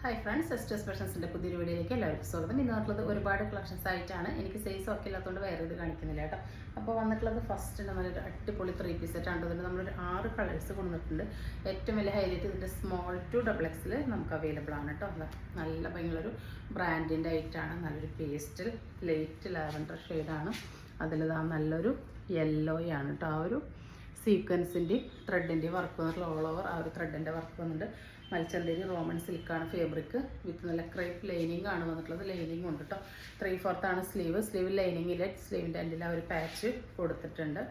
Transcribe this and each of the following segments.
Hi friends, sisters ഫാഷൻസിൻ്റെ പുതിയൊരു വീഡിയോയിലേക്ക് എല്ലാവർക്കും സ്വാഗതം. ഇന്ന് വന്നിട്ടുള്ളത് ഒരുപാട് കളക്ഷൻസ് ആയിട്ടാണ്. എനിക്ക് സൈസ് ഒക്കെ ഇല്ലാത്തതുകൊണ്ട് വേറെ ഇത് കാണിക്കുന്നില്ല കേട്ടോ. അപ്പോൾ വന്നിട്ടുള്ളത് ഫസ്റ്റ് നല്ലൊരു അടിപൊളി 3 പീസ് സെറ്റാണ്. അതിന് നമ്മളൊരു 6 കളേഴ്സ് കൊണ്ടുവന്നിട്ടുണ്ട്. ഏറ്റവും വലിയ ഹൈലൈറ്റ് ഇതിൻ്റെ സ്മോൾ ടു XXL നമുക്ക് അവൈലബിൾ ആണ് കേട്ടോ. നല്ല ഭയങ്കര ബ്രാൻഡിൻ്റെ ആയിട്ടാണ്. നല്ലൊരു പേസ്റ്റൽ ലൈറ്റ് ലാവൻഡർ ഷെയ്ഡാണ്. അതിലിതാ നല്ലൊരു യെല്ലോയാണ് കേട്ടോ. ആ ഒരു സീക്വൻസിൻ്റെയും ത്രെഡിൻ്റെയും വർക്ക് വന്നിട്ടുള്ള ഓൾ ഓവർ ആ ഒരു ത്രെഡിൻ്റെ വർക്ക് വന്നിട്ട് മൽച്ചന്തേരി റോമൻ സിൽക്കാണ് ഫാബ്രിക്. വിത്ത് നല്ല ക്രേപ്പ് ലൈനിങ് ആണ് വന്നിട്ടുള്ളത്. ലൈനിങ് ഉണ്ട് കേട്ടോ. 3/4 ആണ് സ്ലീവ് ലൈനിങ് ഇല്ല. സ്ലീവിൻ്റെ എൻഡിൽ ആ ഒരു പാച്ച് കൊടുത്തിട്ടുണ്ട്.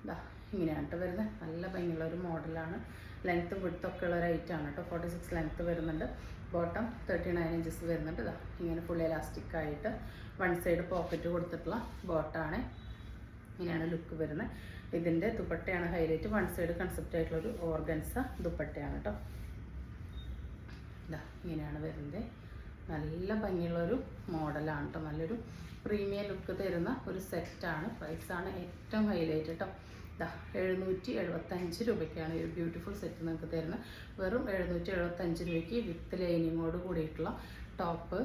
ഇതാ ഇങ്ങനെയാണ് കേട്ടോ വരുന്നത്. നല്ല ഭംഗിയുള്ള ഒരു മോഡലാണ്. ലെങ്ത്തും വിഡ്ത്തൊക്കെ ഉള്ള ഒരു ഐറ്റാണ് കേട്ടോ. 46 ലെങ്ത്ത് വരുന്നുണ്ട്. ബോട്ടം 39 ഇഞ്ചസ് വരുന്നുണ്ട്. ഇതാ ഇങ്ങനെ ഫുൾ എലാസ്റ്റിക് ആയിട്ട് വൺ സൈഡ് പോക്കറ്റ് കൊടുത്തിട്ടുള്ള ബോട്ടാണ്. ഇങ്ങനെയാണ് ലുക്ക് വരുന്നത്. ഇതിൻ്റെ ദുപ്പട്ടയാണ് ഹൈലൈറ്റ്. വൺ സൈഡ് കൺസെപ്റ്റ് ആയിട്ടുള്ളൊരു ഓർഗൻസ ദുപ്പട്ടയാണ് കേട്ടോ. ഇങ്ങനെയാണ് വരുന്നത്. നല്ല ഭംഗിയുള്ളൊരു മോഡലാണ് കേട്ടോ. നല്ലൊരു പ്രീമിയം ലുക്ക് തരുന്ന ഒരു സെറ്റാണ്. പ്രൈസാണ് ഏറ്റവും ഹൈലൈറ്റ് കേട്ടോ. 775 രൂപയ്ക്കാണ് ഈ ഒരു ബ്യൂട്ടിഫുൾ സെറ്റ് നിങ്ങൾക്ക് തരുന്നത്. വെറും 775 രൂപയ്ക്ക് വിത്ത് ലൈനിങ്ങോട് കൂടിയിട്ടുള്ള ടോപ്പ്,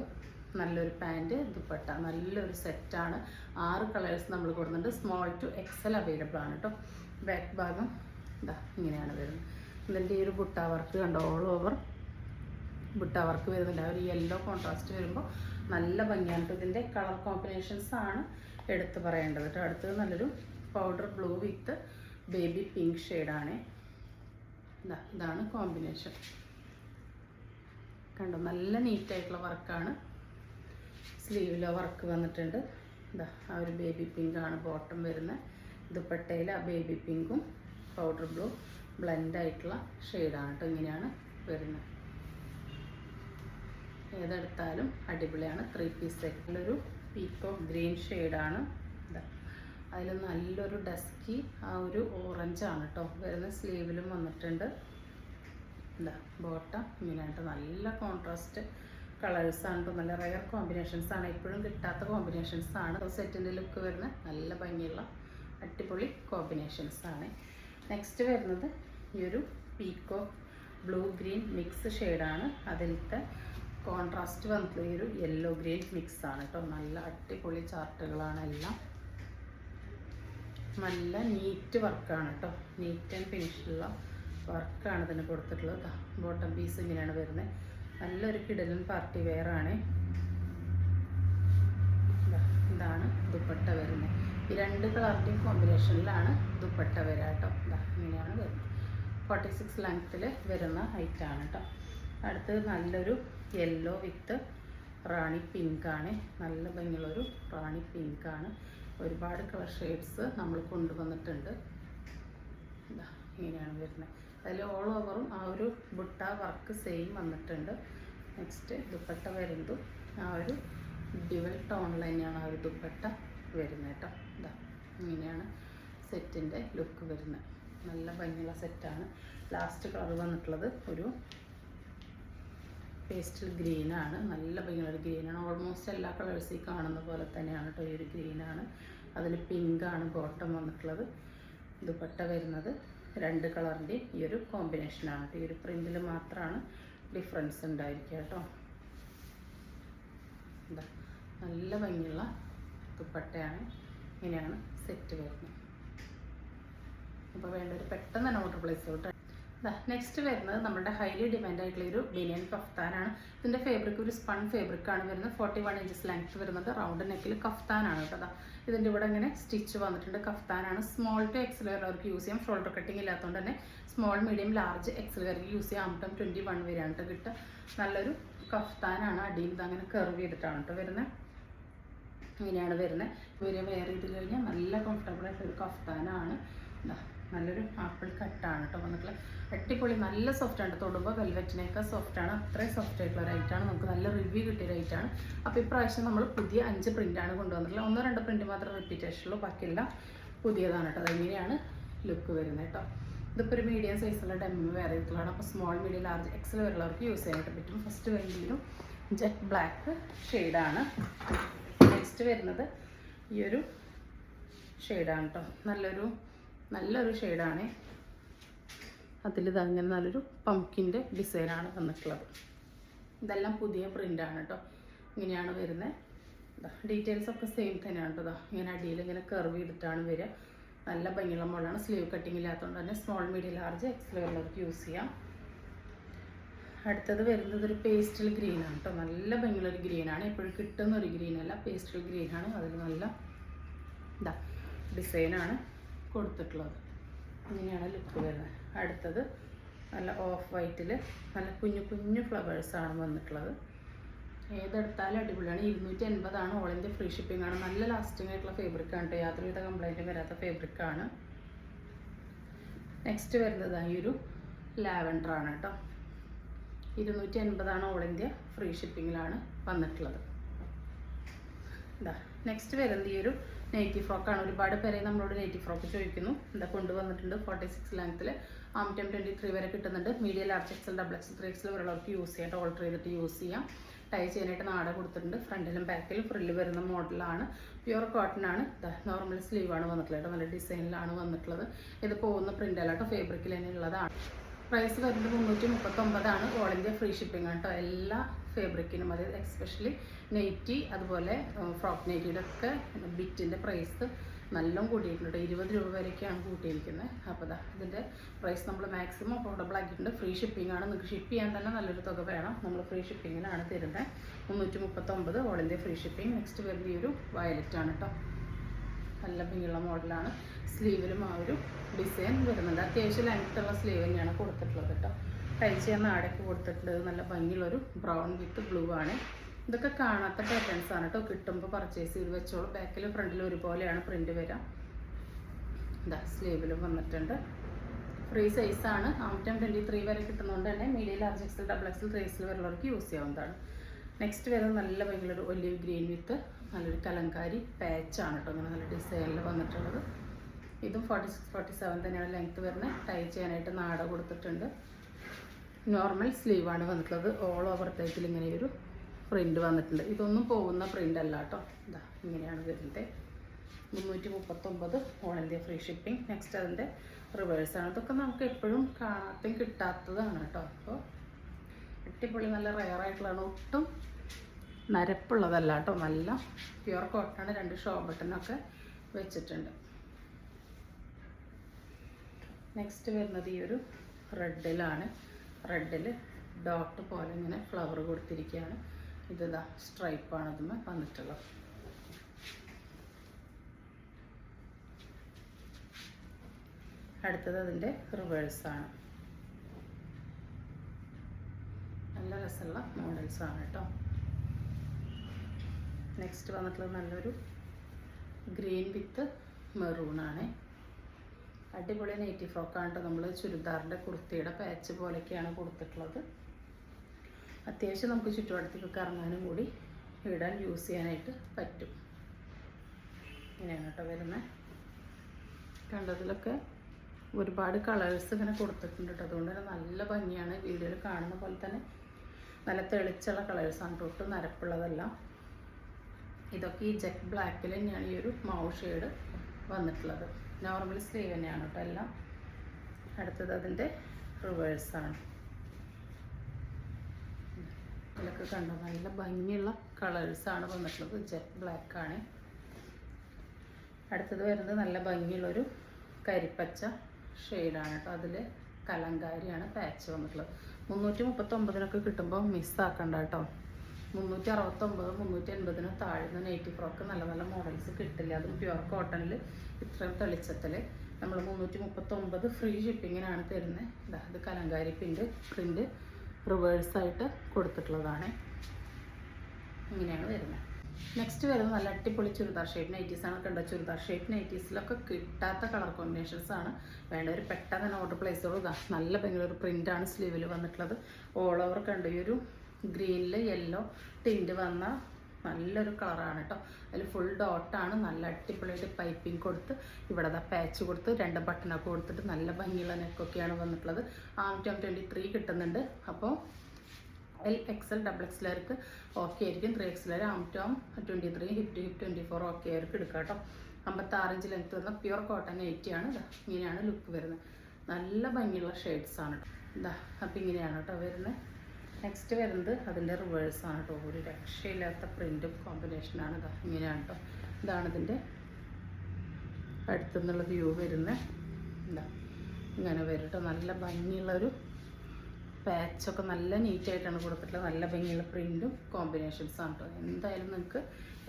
നല്ലൊരു പാൻറ്റ്, ദുപ്പട്ട, നല്ലൊരു സെറ്റാണ്. 6 കളേഴ്സ് നമ്മൾ കൊടുക്കുന്നുണ്ട്. സ്മോൾ ടു XL അവൈലബിൾ ആണ് കേട്ടോ. ബാക്ക് ഭാഗം ഇങ്ങനെയാണ് വരുന്നത്. ഇതിൻ്റെ ഈ ഒരു ബുട്ട വർക്ക് കണ്ടോ. ഓൾ ഓവർ ബുട്ട വർക്ക് വരുന്നില്ല. ഒരു യെല്ലോ കോൺട്രാസ്റ്റ് വരുമ്പോൾ നല്ല ഭംഗിയാണ് കേട്ടോ. ഇതിൻ്റെ കളർ കോമ്പിനേഷൻസ് ആണ് എടുത്ത് പറയേണ്ടത് കേട്ടോ. അടുത്തത് നല്ലൊരു പൗഡർ ബ്ലൂ വിത്ത് ബേബി പിങ്ക് ഷെയ്ഡാണ്. ഇതാണ് കോമ്പിനേഷൻ കണ്ടോ. നല്ല നീറ്റായിട്ടുള്ള വർക്കാണ്. സ്ലീവിലോ വർക്ക് വന്നിട്ടുണ്ട്. ആ ഒരു ബേബി പിങ്ക് ആണ് ബോട്ടം വരുന്നത്. ദുപ്പട്ടയിൽ ആ ബേബി പിങ്കും പൗഡർ ബ്ലൂ ബ്ലെൻഡായിട്ടുള്ള ഷെയ്ഡാണ് കേട്ടോ. ഇങ്ങനെയാണ് വരുന്നത്. ഏതെടുത്താലും അടിപൊളിയാണ്. 3 പീസ് സെറ്റിലൊരു പീക്കോക്ക് ഗ്രീൻ ഷെയ്ഡാണ്. അതിൽ നല്ലൊരു ഡസ്കി ആ ഒരു ഓറഞ്ചാണ് കേട്ടോ വരുന്ന. സ്ലീവിലും വന്നിട്ടുണ്ട്. ബോട്ടം ഇങ്ങനെയായിട്ട് നല്ല കോൺട്രാസ്റ്റ് കളേഴ്സാണ് കേട്ടോ. നല്ല റയർ കോമ്പിനേഷൻസ് ആണ്. എപ്പോഴും കിട്ടാത്ത കോമ്പിനേഷൻസ് ആണ്. സെറ്റിൻ്റെ ലുക്ക് വരുന്ന നല്ല ഭംഗിയുള്ള അടിപൊളി കോമ്പിനേഷൻസ് ആണ്. നെക്സ്റ്റ് വരുന്നത് ഈ ഒരു പീക്കോക്ക് ബ്ലൂ ഗ്രീൻ മിക്സ് ഷെയ്ഡാണ്. അതിലത്തെ കോൺട്രാസ്റ്റ് വന്നിട്ടുള്ള ഈ ഒരു യെല്ലോ ഗ്രീൻ മിക്സ് ആണ് കേട്ടോ. നല്ല അടിപൊളി ചാർട്ടുകളാണ് എല്ലാം. നല്ല നീറ്റ് വർക്കാണ് കേട്ടോ. നീറ്റ് ആൻഡ് ഫിനിഷുള്ള വർക്കാണ് ഇതിന് കൊടുത്തിട്ടുള്ളത്. ബോട്ടം പീസ് ഇങ്ങനെയാണ് വരുന്നത്. നല്ലൊരു കിടലൻ പാർട്ടി വെയർ ആണ്. ഇതാണ് ദുപ്പട്ട വരുന്നത്. ഈ 2 കളറിൻ്റെയും കോമ്പിനേഷനിലാണ് ദുപ്പട്ട വരിക കേട്ടോ. ഇങ്ങനെയാണ് വരുന്നത്. 46 ലെങ്ത്തിൽ വരുന്ന ഹൈറ്റാണ് കേട്ടോ. അടുത്തത് നല്ലൊരു യെല്ലോ വിത്ത് റാണി പിങ്കാണ്. നല്ല ഭംഗിയുള്ളൊരു റാണി പിങ്കാണ്. ഒരുപാട് കളർ ഷെയ്ഡ്സ് നമ്മൾ കൊണ്ടുവന്നിട്ടുണ്ട്. ഇങ്ങനെയാണ് വരുന്നത്. അതിൽ ഓൾ ഓവറും ആ ഒരു ബുട്ട വർക്ക് സെയിം വന്നിട്ടുണ്ട്. നെക്സ്റ്റ് ദുപ്പട്ട വരുന്നത് ആ ഒരു ഡ്യുവൽ ടോണിൽ തന്നെയാണ് ആ ഒരു ദുപ്പട്ട വരുന്നത് കേട്ടോ. ഇങ്ങനെയാണ് സെറ്റിൻ്റെ ലുക്ക് വരുന്നത്. നല്ല ഭംഗിയുള്ള സെറ്റാണ്. ലാസ്റ്റ് കളർ വന്നിട്ടുള്ളത് ഒരു പേസ്റ്റൽ ഗ്രീനാണ്. നല്ല ഭംഗിയുള്ള ഗ്രീനാണ്. ഓൾമോസ്റ്റ് എല്ലാ കളേഴ്സ് ഈ കാണുന്ന പോലെ തന്നെയാണ് കേട്ടോ. ഈ ഒരു ഗ്രീനാണ്. അതിൽ പിങ്കാണ് ബോട്ടം വന്നിട്ടുള്ളത്. ദുപ്പട്ട വരുന്നത് 2 കളറിൻ്റെ ഈ ഒരു കോമ്പിനേഷനാണ്. ഈ ഒരു പ്രിൻറ്റിൽ മാത്രമാണ് ഡിഫറൻസ് ഉണ്ടായിരിക്കുക കേട്ടോ. നല്ല ഭംഗിയുള്ള ദുപ്പട്ടയാണ്. ഇങ്ങനെയാണ് സെറ്റ് വരുന്നത്. അപ്പോൾ വേണ്ടൊരു പെട്ടെന്ന് തന്നെ ഓർഡർ പ്ലേസ് ചെയ്തോട്ടെ. നെക്സ്റ്റ് വരുന്നത് നമ്മുടെ ഹൈലി ഡിമാൻഡ് ആയിട്ടുള്ള ഒരു ബനിയൻ കഫ്താനാണ്. ഇതിൻ്റെ ഫാബ്രിക് ഒരു സ്പൺ ഫാബ്രിക്കാണ് വരുന്നത്. 41 ഇഞ്ചസ് ലെങ്ത്ത് വരുന്നുണ്ട്. റൗണ്ട് നെക്കിൽ കഫ്താനാണ് കേട്ടോ. ഇതിൻ്റെ ഇവിടെ ഇങ്ങനെ സ്റ്റിച്ച് വന്നിട്ടുണ്ട്. കഫ്താനാണ്. സ്മോൾ ടു XL അവർക്ക് യൂസ് ചെയ്യാം. ഷോൾഡർ കട്ടിങ് ഇല്ലാത്തതുകൊണ്ട് തന്നെ small, medium, large XL work use ചെയ്യാം. ആംട്ടം 21 വരെയാണ് കേട്ടോ കിട്ടുക. നല്ലൊരു കഫ്താനാണ്. അടിയിൽ ഇതങ്ങനെ കർവ് ചെയ്തിട്ടാണ് കേട്ടോ വരുന്നത്. ഇങ്ങനെയാണ് വരുന്നത്. ഇവരെ വെയർ ചെയ്ത് കഴിഞ്ഞാൽ നല്ല കംഫർട്ടബിൾ ആയിട്ടൊരു കഫ്താനാണ്. നല്ലൊരു ആപ്പിൾ കട്ടാണ് കേട്ടോ വന്നിട്ടുള്ള. അടിപൊളി നല്ല സോഫ്റ്റാണ്. തൊടുമ്പോൾ വെൽവെറ്റിനേക്കാൾ സോഫ്റ്റാണ്. അത്രയും സോഫ്റ്റ് ആയിട്ടുള്ള ഒരു ഐറ്റാണ്. നമുക്ക് നല്ല റിവ്യൂ കിട്ടിയ ഐറ്റാണ്. അപ്പോൾ ഇപ്രാവശ്യം നമ്മൾ പുതിയ 5 പ്രിൻ്റാണ് കൊണ്ടുവന്നിട്ടുള്ളത്. 1-2 പ്രിൻറ്റ് മാത്രം റിപ്പീറ്റേഷനുള്ളൂ. ബാക്കിയെല്ലാം പുതിയതാണ് കേട്ടോ. അതെങ്ങനെയാണ് ലുക്ക് വരുന്നത് കേട്ടോ. ഇതിപ്പോൾ ഒരു മീഡിയം സൈസുള്ള ഡെമ്മി വെയർ ചെയ്തിട്ടുള്ളതാണ്. അപ്പോൾ സ്മോൾ, മീഡിയം, ലാർജ് XL വരെയുള്ളവർക്ക് യൂസ് ചെയ്യാനായിട്ട് പറ്റും. ഫസ്റ്റ് വരുന്നതിലും ജെറ്റ് ബ്ലാക്ക് ഷെയ്ഡാണ്. നെക്സ്റ്റ് വരുന്നത് ഈ ഒരു ഷെയ്ഡാണ് കേട്ടോ. നല്ലൊരു ഷെയ്ഡാണ്. അതിലിത് അങ്ങനെ നല്ലൊരു പംകിൻ്റെ ഡിസൈനാണ് വന്നിട്ടുള്ളത്. ഇതെല്ലാം പുതിയ പ്രിൻ്റാണ് കേട്ടോ. ഇങ്ങനെയാണ് വരുന്നത്. ഡീറ്റെയിൽസ് ഒക്കെ സെയിം തന്നെയാണ് കേട്ടോ. ഇങ്ങനെ അടിയിൽ ഇങ്ങനെ കർവ് ചെയ്തിട്ടാണ് വരിക. നല്ല ഭംഗിയുള്ള മോഡലാണ്. സ്ലീവ് കട്ടിങ് ഇല്ലാത്തതുകൊണ്ട് തന്നെ സ്മോൾ, മീഡിയം, ലാർജ്, എക്സൽ ഉള്ളവർക്ക് യൂസ് ചെയ്യാം. അടുത്തത് വരുന്നത് ഒരു പേസ്റ്റൽ ഗ്രീനാണ് കേട്ടോ. നല്ല ഭംഗിയുള്ളൊരു ഗ്രീനാണ്. എപ്പോഴും കിട്ടുന്ന ഒരു ഗ്രീനല്ല, പേസ്റ്റൽ ഗ്രീനാണ്. അതിൽ നല്ല ഡിസൈനാണ് കൊടുത്തിട്ടുള്ളത്. ഇങ്ങനെയാണ് ലുക്ക് വരുന്നത്. അടുത്തത് നല്ല ഓഫ് വൈറ്റിൽ നല്ല കുഞ്ഞു കുഞ്ഞു ഫ്ലവേഴ്സാണ് വന്നിട്ടുള്ളത്. ഏതെടുത്താലും അടിപൊളിയാണ്. 280 ഓൾ ഇന്ത്യ ഫ്രീ ഷിപ്പിംഗ് ആണ്. നല്ല ലാസ്റ്റിംഗ് ആയിട്ടുള്ള ഫാബ്രിക്കാണ് കേട്ടോ. യാതൊരുവിധ കംപ്ലൈൻറ്റും വരാത്ത ഫാബ്രിക്കാണ്. നെക്സ്റ്റ് വരുന്നത് ഈ ഒരു ലാവൻഡറാണ് കേട്ടോ. 280 ഓൾ ഇന്ത്യ ഫ്രീ ഷിപ്പിങ്ങിലാണ് വന്നിട്ടുള്ളത്. നെക്സ്റ്റ് വരുന്നത് ഈ ഒരു നെയ്റ്റി ഫ്രോക്കാണ്. ഒരുപാട് പേരെ നമ്മളോട് നെയ്റ്റി ഫ്രോക്ക് ചോദിക്കുന്നു. കൊണ്ടുവന്നിട്ടുണ്ട്. 46 ലെങ്ത്തിൽ ആം 23 വരെ കിട്ടുന്നുണ്ട്. Medium, large, XL, double XL, 3 XL വരെയുള്ളവർക്ക് യൂസ് ചെയ്യാം. ഓൾട്ടർ ചെയ്തിട്ട് യൂസ് ചെയ്യാം. ടൈ ചെയ്യാനായിട്ട് നാട കൊടുത്തിട്ടുണ്ട്. ഫ്രണ്ടിലും ബാക്കിലും ഫ്രില്ല് വരുന്ന മോഡലാണ്. പ്യുവർ കോട്ടൺ ആണ്. നോർമൽ സ്ലീവാണ് വന്നിട്ടുള്ളത്. നല്ല ഡിസൈനിലാണ് വന്നിട്ടുള്ളത്. ഇത് പോകുന്ന പ്രിൻ്റ് അല്ല കേട്ടോ, ഫാബ്രിക്കിൽ തന്നെ ഉള്ളതാണ്. പ്രൈസ് വരുന്നത് 339 ഓൾ ഇന്ത്യ ഫ്രീ ഷിപ്പിംഗ് ആണ് കേട്ടോ. എല്ലാ ഫാബ്രിക്കിനും, അത് എക്സ്പെഷ്യലി നെയ്റ്റി, അതുപോലെ ഫ്രോക്ക് നെയ്റ്റിയുടെ ഒക്കെ ബിറ്റിൻ്റെ പ്രൈസ് നല്ലോണം കൂട്ടിയിട്ടുണ്ട്. 20 രൂപ വരെയൊക്കെയാണ് കൂട്ടിയിരിക്കുന്നത്. അപ്പോൾ ഇതിൻ്റെ പ്രൈസ് നമ്മൾ മാക്സിമം അഫോർഡബിൾ ആക്കിയിട്ടുണ്ട്. ഫ്രീ ഷിപ്പിംഗ് ആണ്. നിങ്ങൾക്ക് ഷിപ്പ് ചെയ്യാൻ തന്നെ നല്ലൊരു തുക വേണം. നമ്മൾ ഫ്രീ ഷിപ്പിങ്ങിലാണ് തരുന്നത്. 339 all India free shipping. Next വരുന്ന ഈ ഒരു വയലറ്റ് ആണ് കേട്ടോ. നല്ല ഭംഗിയുള്ള മോഡലാണ്. സ്ലീവിലും ആ ഒരു ഡിസൈൻ വരുന്നുണ്ട്. അത്യാവശ്യം ലെങ്ത്തുള്ള സ്ലീവ് തന്നെയാണ് കൊടുത്തിട്ടുള്ളത് കേട്ടോ. ടൈ ചെയ്യാൻ നാടൊക്കെ കൊടുത്തിട്ടുള്ളത്. നല്ല ഭംഗിയുള്ളൊരു ബ്രൗൺ വിത്ത് ബ്ലൂ ആണ്. ഇതൊക്കെ കാണാത്ത പാറ്റേൺസ് ആണ് കേട്ടോ. കിട്ടുമ്പോൾ പർച്ചേസ് ചെയ്ത് വെച്ചോളൂ. ബാക്കിലും ഫ്രണ്ടിലും ഒരുപോലെയാണ് പ്രിൻ്റ് വരാം. സ്ലീവിലും വന്നിട്ടുണ്ട്. ഫ്രീ സൈസാണ്. ആം 23 വരെ കിട്ടുന്നതുകൊണ്ട് തന്നെ medium, large, XL, double XL, 3 XL വരെയുള്ളവർക്ക് യൂസ് ചെയ്യാവുന്നതാണ്. നെക്സ്റ്റ് വരുന്നത് നല്ല ഭംഗിയുള്ളൊരു ഒലിവ് ഗ്രീൻ വിത്ത് നല്ലൊരു കലങ്കാരി പാച്ചാണ് കേട്ടോ. അങ്ങനെ നല്ല ഡിസൈനിൽ വന്നിട്ടുള്ളത്. ഇതും 46, 47 തന്നെയാണ് ലെങ്ത്ത് വരുന്നത്. ടൈ ചെയ്യാനായിട്ട് നാട കൊടുത്തിട്ടുണ്ട്. നോർമൽ സ്ലീവാണ് വന്നിട്ടുള്ളത്. ഓൾ ഓവർ ടൈപ്പിൽ ഇങ്ങനെ ഒരു പ്രിൻ്റ് വന്നിട്ടുണ്ട്. ഇതൊന്നും പോകുന്ന പ്രിൻ്റ് അല്ല കേട്ടോ. ഇങ്ങനെയാണ് വരുന്നത്. 339 all India free shipping. Next അതിൻ്റെ റിവേഴ്സാണ്. ഇതൊക്കെ നമുക്ക് എപ്പോഴും കാണാത്തും കിട്ടാത്തതാണ് കേട്ടോ. അപ്പോൾ അടിപൊളി, നല്ല റെയറായിട്ടുള്ളതാണ്. ഒട്ടും നരപ്പുള്ളതല്ല കേട്ടോ. നല്ല പ്യുവർ കോട്ടൺ. 2 ഷോ ബട്ടനൊക്കെ വെച്ചിട്ടുണ്ട്. നെക്സ്റ്റ് വരുന്നത് ഈ ഒരു റെഡിലാണ്. റെഡിൽ ഡോട്ട് പോലെ ഇങ്ങനെ ഫ്ലവർ കൊടുത്തിരിക്കുകയാണ്. ഇതാ സ്ട്രൈപ്പാണ് അതിന് വന്നിട്ടുള്ളത്. അടുത്തത് അതിൻ്റെ റിവേഴ്സാണ്. നല്ല രസമുള്ള മോഡൽസാണ് കേട്ടോ. നെക്സ്റ്റ് വന്നിട്ടുള്ളത് നല്ലൊരു ഗ്രീൻ വിത്ത് മെറൂണാണ്. അടിപൊളി നെയ്റ്റി ഫ്രോക്കാണ് കേട്ടോ. നമ്മൾ ചുരിദാറിൻ്റെ കുർത്തിയുടെ പാച്ച് പോലെയൊക്കെയാണ് കൊടുത്തിട്ടുള്ളത്. അത്യാവശ്യം നമുക്ക് ചുറ്റുവട്ടത്തേക്കൊക്കെ ഇറങ്ങാനും കൂടി ഇടാൻ യൂസ് ചെയ്യാനായിട്ട് പറ്റും. ഇങ്ങനെയാണ് കേട്ടോ വരുന്നത്. കണ്ടതിലൊക്കെ ഒരുപാട് കളേഴ്സ് ഇങ്ങനെ കൊടുത്തിട്ടുണ്ട് കേട്ടോ. അതുകൊണ്ട് തന്നെ നല്ല ഭംഗിയാണ്. വീഡിയോയിൽ കാണുന്ന പോലെ തന്നെ നല്ല തെളിച്ചുള്ള കളേഴ്സാണ്. ഒട്ടും നരപ്പുള്ളതല്ല. ഇതൊക്കെ ഈ ജെറ്റ് ബ്ലാക്കിൽ തന്നെയാണ് ഈ ഒരു മൗ ഷെയ്ഡ് വന്നിട്ടുള്ളത്. നോർമൽ സ്ലീവ് തന്നെയാണ് കേട്ടോ എല്ലാം. അടുത്തത് അതിൻ്റെ റിവേഴ്സാണ്. ഇതിലൊക്കെ കണ്ടോ നല്ല ഭംഗിയുള്ള കളേഴ്സാണ് വന്നിട്ടുള്ളത്. ജെറ്റ് ബ്ലാക്കാണ്. അടുത്തത് വരുന്നത് നല്ല ഭംഗിയുള്ളൊരു കരിപ്പച്ച ഷെയ്ഡാണ് കേട്ടോ. അതിൽ കലങ്കാരിയാണ് പാച്ച് വന്നിട്ടുള്ളത്. 339 കിട്ടുമ്പോൾ മിസ്സാക്കണ്ട കേട്ടോ. 369, 380 താഴ്ന്ന നെയ്റ്റി ഫ്രോക്ക് നല്ല നല്ല മോഡൽസ് കിട്ടില്ല. അതും പ്യുവർ കോട്ടണിൽ ഇത്രയും തെളിച്ചത്തിൽ നമ്മൾ 339 ഫ്രീ ഷിപ്പിങ്ങിനാണ് തരുന്നത്. ഇത് കലങ്കാരി പ്രിൻ്റ് റിവേഴ്സായിട്ട് കൊടുത്തിട്ടുള്ളതാണ്. ഇങ്ങനെയാണ് വരുന്നത്. നെക്സ്റ്റ് വരുന്നത് നല്ല അടിപൊളി ചുരിദാർ ഷേപ്പ് നൈറ്റീസാണ്. കണ്ട ചുരിദാർ ഷേപ്പ് നൈറ്റീസിലൊക്കെ കിട്ടാത്ത കളർ കോമ്പിനേഷൻസാണ്. വേണ്ടവർ പെട്ടെന്ന് തന്നെ ഓർഡർ പ്ലേസ് ചെയ്തോളൂ. നല്ല ഭയങ്കര ഒരു പ്രിൻ്റാണ് സ്ലീവിൽ വന്നിട്ടുള്ളത്. ഓൾ ഓവർ കണ്ട ഈ ഒരു ഗ്രീനിൽ യെല്ലോ ടിൻറ്റ് വന്ന നല്ലൊരു കളറാണ് കേട്ടോ. അതിൽ ഫുൾ ഡോട്ടാണ്. നല്ല അടിപൊളിയായിട്ട് പൈപ്പിംഗ് കൊടുത്ത് ഇവിടെ പാച്ച് കൊടുത്ത് 2 ബട്ടണൊക്കെ കൊടുത്തിട്ട് നല്ല ഭംഗിയുള്ള നെക്കൊക്കെയാണ് വന്നിട്ടുള്ളത്. ആം 23 കിട്ടുന്നുണ്ട്. അപ്പോൾ എൽ, എക്സൽ, ഡബിൾ എക്സലുകാർക്ക് ഓക്കെ ആയിരിക്കും. 3 എക്സലുകാർ ആം 23, ഹിപ്പ് ടു ഹിപ്പ് 24 ഓക്കെ അവർക്ക് എടുക്കാം കേട്ടോ. 56 ഇഞ്ച് ലെങ്ത്ത് വരുന്ന പ്യുവർ കോട്ടൺ 80 ആണ്. ഇങ്ങനെയാണ് ലുക്ക് വരുന്നത്. നല്ല ഭംഗിയുള്ള ഷെയ്ഡ്സാണ് കേട്ടോ. അപ്പോൾ ഇങ്ങനെയാണ് കേട്ടോ വരുന്നത്. നെക്സ്റ്റ് വരുന്നത് അതിൻ്റെ റിവേഴ്സാണ് കേട്ടോ. ഒരു രക്ഷയില്ലാത്ത പ്രിൻറ്റും കോമ്പിനേഷനാണ്. ഇതാ ഇങ്ങനെയാണ് കേട്ടോ. ഇതാണ് ഇതിൻ്റെ അടുത്തുനിന്നുള്ള വ്യൂ വരുന്നത്. എന്താ ഇങ്ങനെ വരും കേട്ടോ. നല്ല ഭംഗിയുള്ളൊരു പാച്ചൊക്കെ നല്ല നീറ്റായിട്ടാണ് കൊടുത്തിട്ടുള്ളത്. നല്ല ഭംഗിയുള്ള പ്രിൻറ്റും കോമ്പിനേഷൻസാണ് കേട്ടോ. എന്തായാലും നിങ്ങൾക്ക്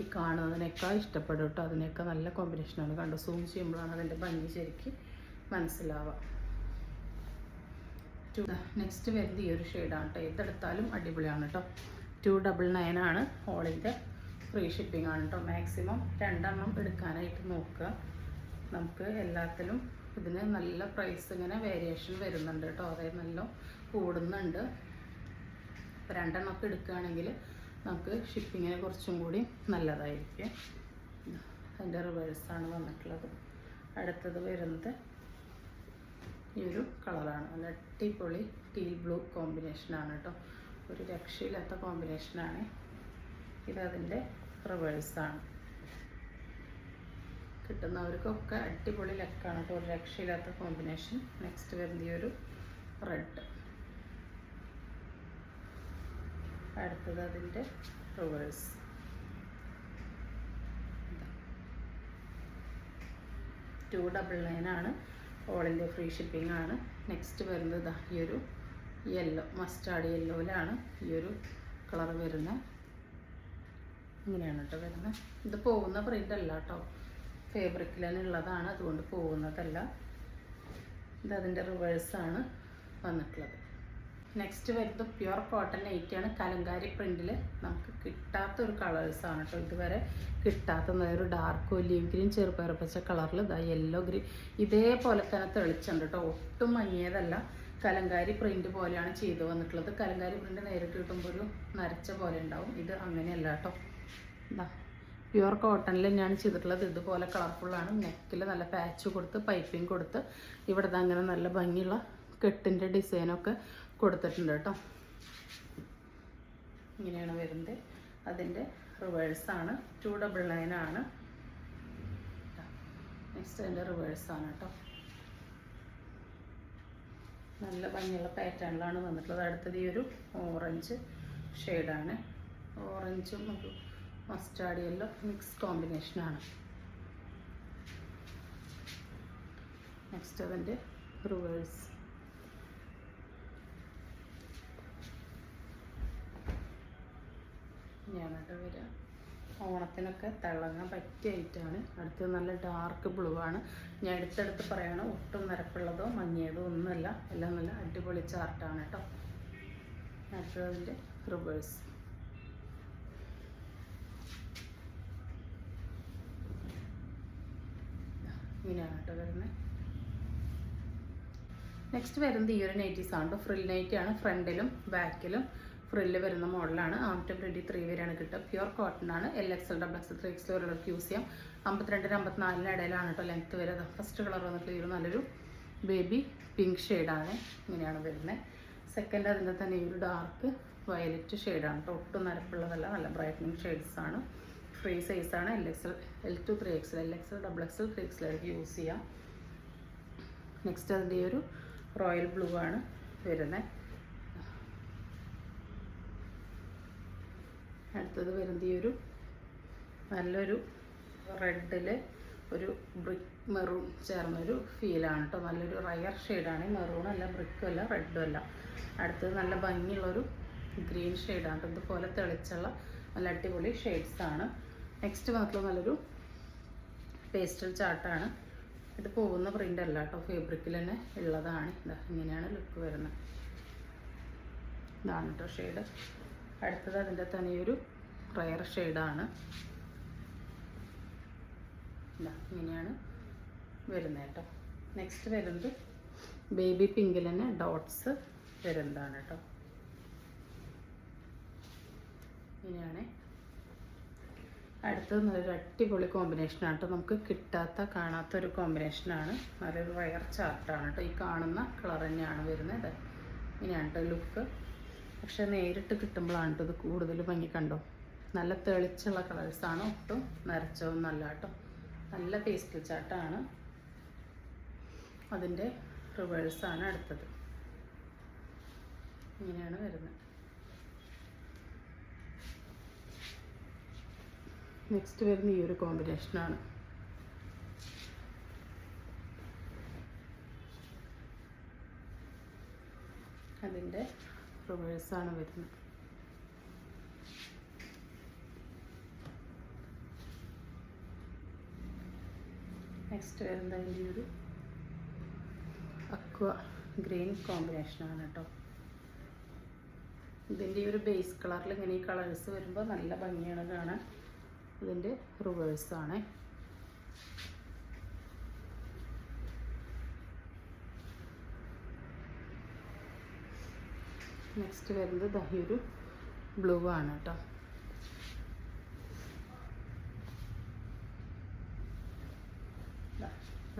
ഈ കാണുന്നതിനേക്കാൾ ഇഷ്ടപ്പെടും കേട്ടോ. അതിനേക്കാൾ നല്ല കോമ്പിനേഷനാണ്. കണ്ടോ, സൂം ചെയ്യുമ്പോഴാണ് അതിൻ്റെ ഭംഗി ശരിക്കും മനസ്സിലാവുക. നെക്സ്റ്റ് വരുന്നത് ഈ ഒരു ഷെയ്ഡാണ് കേട്ടോ. ഏതെടുത്താലും അടിപൊളിയാണ് കേട്ടോ. 299 ആണ്. ഓളിൻ്റെ ഫ്രീ ഷിപ്പിംഗ് ആണ് കേട്ടോ. മാക്സിമം 2 എണ്ണം എടുക്കാനായിട്ട് നോക്കുക. നമുക്ക് എല്ലാത്തിലും ഇതിന് നല്ല പ്രൈസ് ഇങ്ങനെ വേരിയേഷൻ വരുന്നുണ്ട് കേട്ടോ. അതായത് നല്ല കൂടുന്നുണ്ട്. അപ്പോൾ 2 എണ്ണമൊക്കെ എടുക്കുകയാണെങ്കിൽ നമുക്ക് ഷിപ്പിങ്ങിന് കുറച്ചും കൂടി നല്ലതായിരിക്കും. അതിൻ്റെ റിവേഴ്സാണ് വന്നിട്ടുള്ളത്. അടുത്തത് വരുന്നത് ഈ ഒരു കളറാണ്. നല്ല അടിപൊളി ടീൽ ബ്ലൂ കോമ്പിനേഷനാണ് കേട്ടോ. ഒരു രക്ഷയില്ലാത്ത കോമ്പിനേഷനാണ്. ഇതതിൻ്റെ റിവേഴ്സാണ്. കിട്ടുന്നവർക്കൊക്കെ അടിപൊളി ലെക്കാണ് കേട്ടോ. ഒരു രക്ഷയില്ലാത്ത കോമ്പിനേഷൻ. നെക്സ്റ്റ് വരുന്ന ഈ ഒരു റെഡ്. അടുത്തത് അതിൻ്റെ റിവേഴ്സ്. 299 ആണ്. ഓളിൻ്റെ ഫ്രീ ഷിപ്പിംഗ് ആണ്. നെക്സ്റ്റ് വരുന്നത് ഈ ഒരു യെല്ലോ, മസ്റ്റാർഡ് യെല്ലോയിലാണ് ഈ ഒരു കളർ വരുന്നത്. ഇങ്ങനെയാണ് കേട്ടോ വരുന്നത്. ഇത് പോകുന്ന പ്രിൻ്റ് അല്ല കേട്ടോ. ഫാബ്രിക്കിൽ തന്നെ ഉള്ളതാണ്, അതുകൊണ്ട് പോകുന്നതല്ല. ഇതതിൻ്റെ റിവേഴ്സാണ് വന്നിട്ടുള്ളത്. നെക്സ്റ്റ് വരുന്നത് പ്യുവർ കോട്ടൺ നൈറ്റിയാണ്. കലങ്കാരി പ്രിൻറ്റിൽ നമുക്ക് കിട്ടാത്തൊരു കളേഴ്സാണ് കേട്ടോ. ഇതുവരെ കിട്ടാത്ത ഒരു ഡാർക്ക് ഒലീവ് ഗ്രീൻ, ചെറുപയറുപ്പച്ച കളറിൽ ഇതാ യെല്ലോ ഗ്രീൻ ഇതേപോലെ തന്നെ തെളിച്ചുണ്ട് കേട്ടോ. ഒട്ടും മങ്ങിയതല്ല. കലങ്കാരി പ്രിൻറ്റ് പോലെയാണ് ചെയ്തു വന്നിട്ടുള്ളത്. കലങ്കാരി പ്രിൻറ്റ് നേരിട്ട് കിട്ടുമ്പോൾ ഒരു നരച്ച പോലെ ഉണ്ടാവും. ഇത് അങ്ങനെയല്ല കേട്ടോ. ഇതാ പ്യുവർ കോട്ടണിൽ തന്നെയാണ് ചെയ്തിട്ടുള്ളത്. ഇതുപോലെ കളർഫുള്ളാണ്. നെക്കിൽ നല്ല പാച്ച് കൊടുത്ത് പൈപ്പിംഗ് കൊടുത്ത് ഇവിടെ അങ്ങനെ നല്ല ഭംഗിയുള്ള കെട്ടിൻ്റെ ഡിസൈനൊക്കെ കൊടുത്തിട്ടുണ്ട് കേട്ടോ. ഇങ്ങനെയാണ് വരുന്നത്. അതിൻ്റെ റിവേഴ്സാണ്. 299 ആണ്. നെക്സ്റ്റ് അതിൻ്റെ റിവേഴ്സാണ് കേട്ടോ. നല്ല ഭംഗിയുള്ള പാറ്റേണിലാണ് വന്നിട്ടുള്ളത്. അടുത്തത് ഈ ഒരു ഓറഞ്ച് ഷെയ്ഡാണ്. ഓറഞ്ചും ഒരു മസ്റ്റാർഡ് യെല്ലോ മിക്സ് കോമ്പിനേഷനാണ്. നെക്സ്റ്റ് അതിൻ്റെ റിവേഴ്സ്. ഞാനത് വരിക. ഓണത്തിനൊക്കെ തിളങ്ങാൻ പറ്റിയ ഐറ്റമാണ്. അടുത്തത് നല്ല ഡാർക്ക് ബ്ലൂ ആണ്. ഞാൻ എടുത്തെടുത്ത് പറയണം, ഒട്ടും നിരപ്പുള്ളതോ മങ്ങിയതോ ഒന്നുമല്ല. എല്ലാം നല്ല അടിപൊളി ചാർട്ടാണ് കേട്ടോ. അടുത്തത് അതിൻ്റെ റിവേഴ്സ്. ഇങ്ങനെയാണ് കേട്ടോ വരുന്നത്. നെക്സ്റ്റ് വരുന്നത് ഈ ഒരു നൈറ്റീസ് ആണ്. ഫ്രിൽ നൈറ്റിയാണ്. ഫ്രണ്ടിലും ബാക്കിലും ഫ്രില്ല് വരുന്ന മോഡലാണ്. ആംറ്റം 23 വരെയാണ് കിട്ടുക. പ്യുവർ കോട്ടൺ ആണ്. LXL, XXL, 3XL വരെയുള്ളവർക്ക് യൂസ് ചെയ്യാം. 52-54 ഇടയിലാണ് കേട്ടോ ലെങ്ത്ത് വരെ. ഫസ്റ്റ് കളർ വന്നിട്ട് ഈ ഒരു നല്ലൊരു ബേബി പിങ്ക് ഷെയ്ഡാണ്. ഇങ്ങനെയാണ് വരുന്നത്. സെക്കൻഡ് അതിൻ്റെ തന്നെ ഈ ഒരു ഡാർക്ക് വയലറ്റ് ഷെയ്ഡാണ് കേട്ടോ. ഒട്ടും നരപ്പുള്ളതല്ല. നല്ല ബ്രൈറ്റനിങ് ഷെയ്ഡ്സാണ്. ഫ്രീ സൈസാണ്. LXL, L2, 3XL, LXL, XXL, 3XL വരെയൊക്കെ യൂസ് ചെയ്യാം. നെക്സ്റ്റ് അതിൻ്റെ ഈ ഒരു റോയൽ ബ്ലൂ ആണ് വരുന്നത്. അടുത്തത് വരുന്നത് ഈ ഒരു നല്ലൊരു റെഡിൽ ഒരു ബ്രിക്ക് മെറൂൺ ചേർന്നൊരു ഫീലാണ് കേട്ടോ. നല്ലൊരു റയർ ഷെയ്ഡാണ്. മെറൂണും അല്ല, ബ്രിക്കും അല്ല, റെഡും അല്ല. അടുത്തത് നല്ല ഭംഗിയുള്ളൊരു ഗ്രീൻ ഷെയ്ഡാണ്. ഇതുപോലെ തെളിച്ചുള്ള നല്ല അടിപൊളി ഷെയ്ഡ്സാണ്. നെക്സ്റ്റ് വന്നിട്ടുള്ള നല്ലൊരു പേസ്റ്റൽ ചാർട്ടാണ്. ഇത് പോകുന്ന പ്രിൻ്റ് അല്ല കേട്ടോ. ഫാബ്രിക്കിൽ തന്നെ ഉള്ളതാണ്. ഇതാ ഇങ്ങനെയാണ് ലുക്ക് വരുന്നത്. ഇതാണ് കേട്ടോ ഷെയ്ഡ്. അടുത്തത് അതിൻ്റെ തന്നെ ഒരു റയർ ഷെയ്ഡാണ്. ഇങ്ങനെയാണ് വരുന്നത് കേട്ടോ. നെക്സ്റ്റ് വരുന്നത് ബേബി പിങ്കിൽ തന്നെ ഡോട്ട്സ് വരുന്നതാണ് കേട്ടോ. ഇങ്ങനെയാണ്. അടുത്തത് നല്ലൊരു അടിപൊളി കോമ്പിനേഷനാണ് കേട്ടോ. നമുക്ക് കിട്ടാത്ത കാണാത്തൊരു കോമ്പിനേഷനാണ്. നല്ലൊരു റയർ ചാർട്ടാണ് കേട്ടോ. ഈ കാണുന്ന കളർ തന്നെയാണ് വരുന്നത്. ഇങ്ങനെയാണ് കേട്ടോ ലുക്ക്. പക്ഷെ നേരിട്ട് കിട്ടുമ്പോഴാണ് ഇത് കൂടുതൽ ഭംഗി. കണ്ടോ, നല്ല തെളിച്ചുള്ള കളേഴ്സാണ്. ഒട്ടും നരച്ചതൊന്നല്ല കേട്ടോ. നല്ല പേസ്റ്റൽ ചാർട്ടാണ്. അതിൻ്റെ റിവേഴ്സാണ് അടുത്തത്. ഇങ്ങനെയാണ് വരുന്നത്. നെക്സ്റ്റ് വരുന്ന ഈ ഒരു കോമ്പിനേഷനാണ്. അതിൻ്റെ റിവേഴ്സാണ് വരുന്നത്. നെക്സ്റ്റ് വരുന്നത് ഈ ഒരു അക്വ ഗ്രീൻ കോമ്പിനേഷനാണ് കേട്ടോ. ഇതിൻ്റെ ഒരു ബേസ് കളറിൽ ഇങ്ങനെ ഈ കളേഴ്സ് വരുമ്പോൾ നല്ല ഭംഗിയാണ് കാണാൻ. ഇതിൻ്റെ റിവേഴ്സാണ്. നെക്സ്റ്റ് വരുന്നത് ഈ ഒരു ബ്ലൂ ആണ് കേട്ടോ.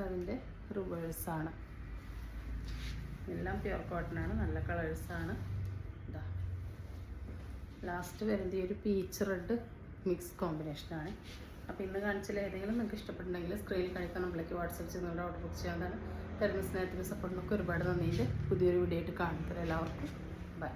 അതിൻ്റെ റിവേഴ്സാണ്. എല്ലാം പ്യുർ കോട്ടനാണ്, നല്ല കളേഴ്സാണ്. ഇതാ ലാസ്റ്റ് വരുന്നത് ഈ ഒരു പീച്ച് റെഡ് മിക്സ് കോമ്പിനേഷനാണ്. അപ്പോൾ ഇന്ന് കാണിച്ചാൽ ഏതെങ്കിലും നിങ്ങൾക്ക് ഇഷ്ടപ്പെട്ടുണ്ടെങ്കിൽ സ്ക്രീനിൽ കാണിക്കാൻ നമ്മളിലേക്ക് വാട്സപ്പ് ചെയ്ത് നിങ്ങളുടെ ഓർഡർ ബുക്ക് ചെയ്യാവുന്നതാണ്. തരുന്ന സ്നേഹത്തിനും സപ്പോർട്ടിനൊക്കെ ഒരുപാട് നന്ദിയുണ്ട്. പുതിയൊരു വീഡിയോ ആയിട്ട് കാണുന്നത് എല്ലാവർക്കും ബൈ.